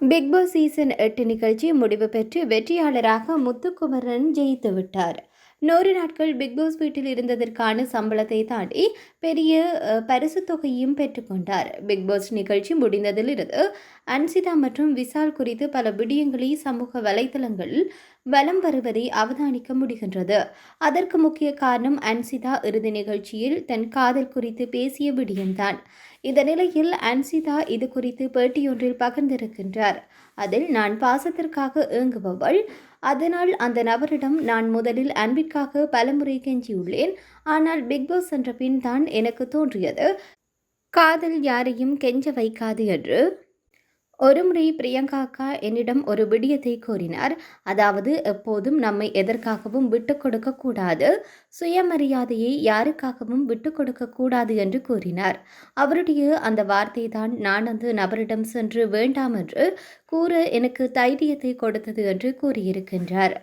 Big Boss season 8 நிகழ்ச்சி முடிவு பெற்று வெற்றியாளராக முத்துக்குமரன் ஜெயித்து விட்டார். 100 நாட்கள் பிக் பாஸ் வீட்டில் இருந்ததற்கான சம்பளத்தை தாண்டி பெரிய பரிசு தொகையும் பெற்றுக்கொண்டார். பிக் பாஸ் நிகழ்ச்சி முடிந்ததிலிருந்து அன்சிதா மற்றும் விசால் குறித்து பல விடயங்களை சமூக வலைதளங்களில் வலம் வருவதை அவதானிக்க முடிகின்றது. அதற்கு முக்கிய காரணம் அன்சிதா இறுதி நிகழ்ச்சியில் தன் காதல் குறித்து பேசிய விடயம்தான். இந்த நிலையில் அன்சிதா இது குறித்து பேட்டியொன்றில் பகிர்ந்திருக்கின்றார். அதில், நான் பாசத்திற்காக ஏங்குபவள், அதனால் அந்த நபரிடம் நான் முதலில் அன்பிற்காக பலமுறை கெஞ்சியுள்ளேன். ஆனால் பிக் பாஸ் சென்ற பின் தான் எனக்கு தோன்றியது, காதல் யாரையும் கெஞ்ச வைக்காது என்று. ஒருமுறை பிரியங்கா அக்கா என்னிடம் ஒரு விடயத்தை கூறினார். அதாவது, எப்போதும் நம்மை எதற்காகவும் விட்டுக் கொடுக்க கூடாது, சுயமரியாதையை யாருக்காகவும் விட்டுக் கொடுக்க கூடாது என்று கூறினார். அவருடைய அந்த வார்த்தை தான் நான் அந்த நபரிடம் சென்று வேண்டாம் என்று கூற எனக்கு தைரியத்தை கொடுத்தது என்று கூறியிருக்கின்றார்.